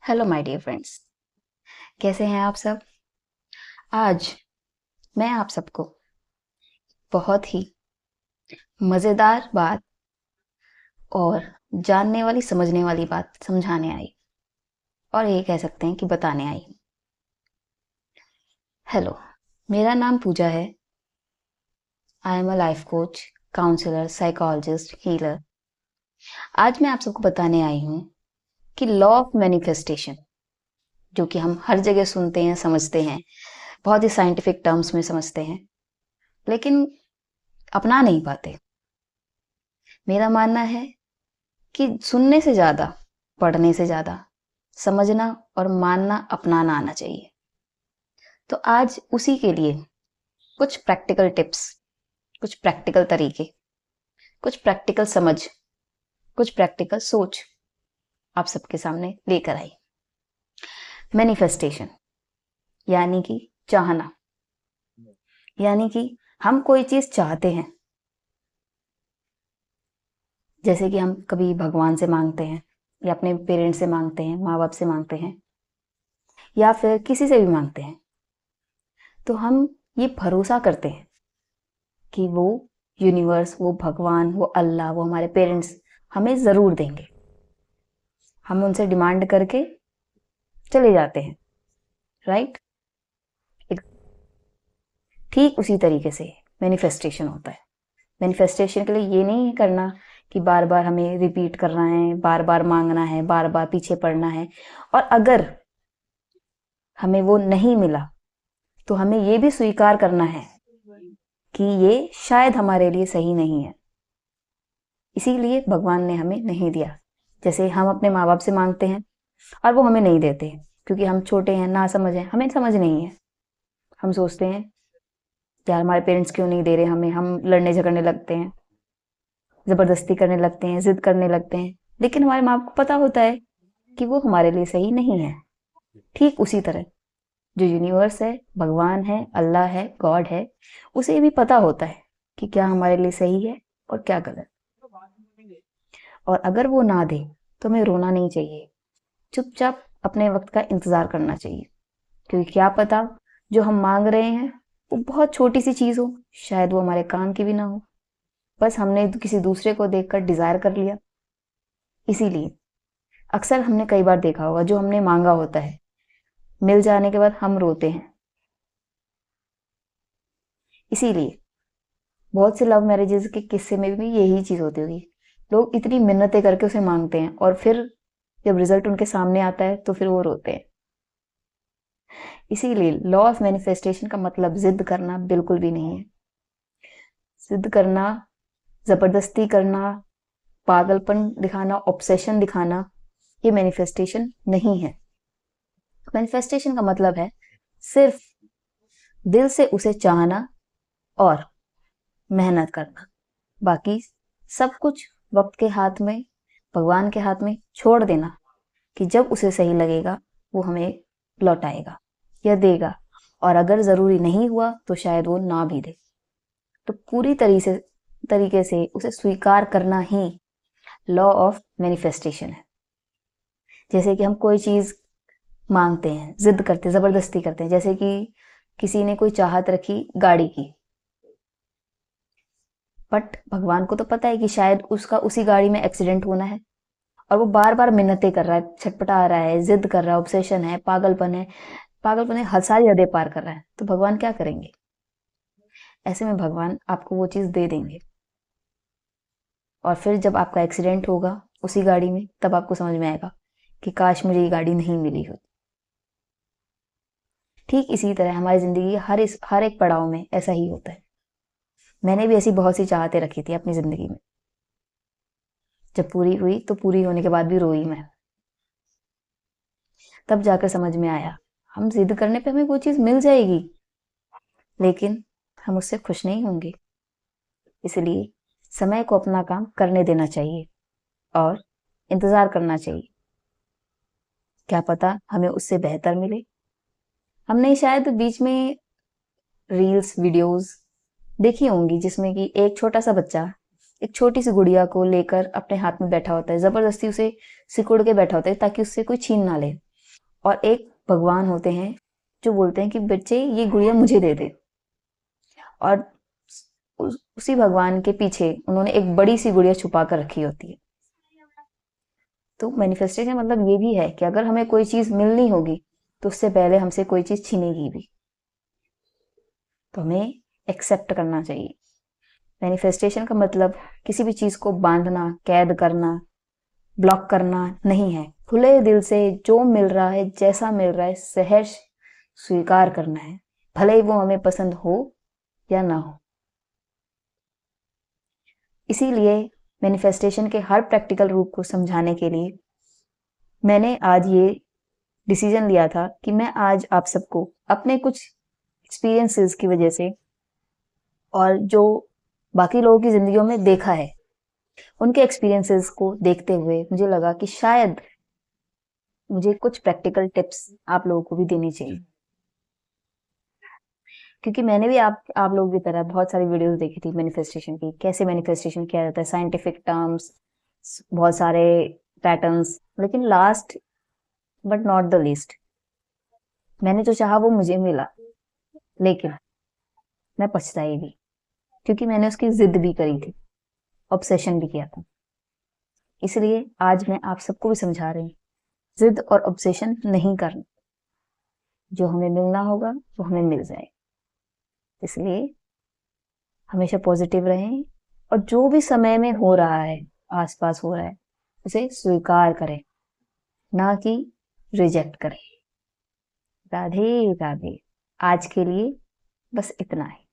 Hello my dear friends, कैसे हैं आप सब। आज मैं आप सबको बहुत ही मज़ेदार बात और जानने वाली समझने वाली बात समझाने आई, और ये कह सकते हैं कि बताने आई। हेलो, मेरा नाम पूजा है। I am a life coach, counsellor, psychologist, healer. आज मैं आप सबको बताने आई हूँ कि लॉ ऑफ मैनिफेस्टेशन, जो कि हम हर जगह सुनते हैं, समझते हैं, बहुत ही साइंटिफिक टर्म्स में समझते हैं, लेकिन अपना नहीं पाते। मेरा मानना है कि सुनने से ज्यादा, पढ़ने से ज्यादा समझना और मानना, अपनाना आना चाहिए। तो आज उसी के लिए कुछ प्रैक्टिकल टिप्स, कुछ प्रैक्टिकल तरीके, कुछ प्रैक्टिकल समझ, कुछ प्रैक्टिकल सोच आप सबके सामने लेकर आई। मैनिफेस्टेशन यानी कि चाहना, यानी कि हम कोई चीज चाहते हैं। जैसे कि हम कभी भगवान से मांगते हैं, या अपने पेरेंट्स से मांगते हैं, माँ बाप से मांगते हैं, या फिर किसी से भी मांगते हैं, तो हम ये भरोसा करते हैं कि वो यूनिवर्स, वो भगवान, वो अल्लाह, वो हमारे पेरेंट्स हमें ज़रूर देंगे। हम उनसे डिमांड करके चले जाते हैं, राइट। ठीक उसी तरीके से मैनिफेस्टेशन होता है। मैनिफेस्टेशन के लिए ये नहीं करना कि बार बार हमें रिपीट करना है, बार बार मांगना है, बार बार पीछे पड़ना है, और अगर हमें वो नहीं मिला तो हमें ये भी स्वीकार करना है कि ये शायद हमारे लिए सही नहीं है, इसीलिए भगवान ने हमें नहीं दिया। जैसे हम अपने माँ बाप से मांगते हैं और वो हमें नहीं देते, क्योंकि हम छोटे हैं, ना समझ हैं, हमें समझ नहीं है। हम सोचते हैं यार हमारे पेरेंट्स क्यों नहीं दे रहे हमें, हम लड़ने झगड़ने लगते हैं, जबरदस्ती करने लगते हैं, जिद करने लगते हैं। लेकिन हमारे माँ बाप को पता होता है कि वो हमारे लिए सही नहीं है। ठीक उसी तरह जो यूनिवर्स है, भगवान है, अल्लाह है, गॉड है, उसे भी पता होता है कि क्या हमारे लिए सही है और क्या गलत। और अगर वो ना दे तो हमें रोना नहीं चाहिए, चुपचाप अपने वक्त का इंतजार करना चाहिए, क्योंकि क्या पता जो हम मांग रहे हैं वो बहुत छोटी सी चीज हो, शायद वो हमारे काम की भी ना हो, बस हमने किसी दूसरे को देखकर डिजायर कर लिया। इसीलिए अक्सर हमने कई बार देखा होगा, जो हमने मांगा होता है मिल जाने के बाद हम रोते हैं। इसीलिए बहुत से लव मैरिजेस के किस्से में भी यही चीज होती होगी। लोग इतनी मिन्नतें करके उसे मांगते हैं और फिर जब रिजल्ट उनके सामने आता है तो फिर वो रोते हैं। इसीलिए लॉ ऑफ मैनिफेस्टेशन का मतलब जिद करना बिल्कुल भी नहीं है। जिद करना, जबरदस्ती करना, पागलपन दिखाना, ऑब्सेशन दिखाना, ये मैनिफेस्टेशन नहीं है। मैनिफेस्टेशन का मतलब है सिर्फ दिल से उसे चाहना और मेहनत करना। बाकी सब कुछ वक्त के हाथ में, भगवान के हाथ में छोड़ देना कि जब उसे सही लगेगा वो हमें लौटाएगा या देगा, और अगर जरूरी नहीं हुआ तो शायद वो ना भी दे। तो पूरी तरीके से उसे स्वीकार करना ही लॉ ऑफ मैनिफेस्टेशन है। जैसे कि हम कोई चीज मांगते हैं, जिद करते हैं, जबरदस्ती करते हैं। जैसे कि किसी ने कोई चाहत रखी गाड़ी की, बट भगवान को तो पता है कि शायद उसका उसी गाड़ी में एक्सीडेंट होना है, और वो बार बार मिन्नतें कर रहा है, छटपटा रहा है, जिद कर रहा है, ऑब्सेशन है, पागलपन है, पागलपन है, हद सारी हदें पार कर रहा है, तो भगवान क्या करेंगे। ऐसे में भगवान आपको वो चीज दे देंगे, और फिर जब आपका एक्सीडेंट होगा उसी गाड़ी में, तब आपको समझ में आएगा कि काश मुझे ये गाड़ी नहीं मिली हो। ठीक इसी तरह हमारी जिंदगी हर एक पड़ाव में ऐसा ही होता है। मैंने भी ऐसी बहुत सी चाहतें रखी थी अपनी जिंदगी में, जब पूरी हुई तो पूरी होने के बाद भी रोई मैं। तब जाकर समझ में आया, हम जिद करने पे हमें वो चीज मिल जाएगी, लेकिन हम उससे खुश नहीं होंगे। इसलिए समय को अपना काम करने देना चाहिए और इंतजार करना चाहिए। क्या पता हमें उससे बेहतर मिले। हमने शायद बीच में रील्स, वीडियोस देखी होंगी जिसमें कि एक छोटा सा बच्चा एक छोटी सी गुड़िया को लेकर अपने हाथ में बैठा होता है, जबरदस्ती उसे सिकुड़ के बैठा होता है ताकि उससे कोई छीन ना ले। और एक भगवान होते हैं जो बोलते हैं कि बच्चे ये गुड़िया मुझे दे दे, और उसी भगवान के पीछे उन्होंने एक बड़ी सी गुड़िया छुपा कर रखी होती है। तो मैनिफेस्टेशन मतलब ये भी है कि अगर हमें कोई चीज मिलनी होगी तो उससे पहले हमसे कोई चीज छीनेगी भी, तो हमें एक्सेप्ट करना चाहिए। मैनिफेस्टेशन का मतलब किसी भी चीज को बांधना, कैद करना, ब्लॉक करना नहीं है। खुले दिल से जो मिल रहा है, जैसा मिल रहा है, सहज स्वीकार करना है, भले ही वो हमें पसंद हो या ना हो। इसीलिए मैनिफेस्टेशन के हर प्रैक्टिकल रूप को समझाने के लिए मैंने आज ये डिसीजन लिया था कि मैं आज आप सबको अपने कुछ एक्सपीरियंसेस की वजह से और जो बाकी लोगों की जिंदगियों में देखा है, उनके एक्सपीरियंसेस को देखते हुए मुझे लगा कि शायद मुझे कुछ प्रैक्टिकल टिप्स आप लोगों को भी देनी चाहिए, क्योंकि मैंने भी आप लोगों की तरह बहुत सारी वीडियोस देखी थी मैनिफेस्टेशन की, कैसे मैनिफेस्टेशन किया जाता है, साइंटिफिक टर्म्स, बहुत सारे पैटर्न्स, लेकिन last but not the least मैंने जो चाहा वो मुझे मिला, लेकिन मैं पछताई भी, क्योंकि मैंने उसकी जिद भी करी थी, ऑब्सेशन भी किया था। इसलिए आज मैं आप सबको भी समझा रही हूँ, जिद और ऑब्सेशन नहीं करना, जो हमें मिलना होगा वो हमें मिल जाए। इसलिए हमेशा पॉजिटिव रहें और जो भी समय में हो रहा है, आसपास हो रहा है, उसे स्वीकार करें, ना कि रिजेक्ट करें। राधे राधे। आज के लिए बस इतना ही।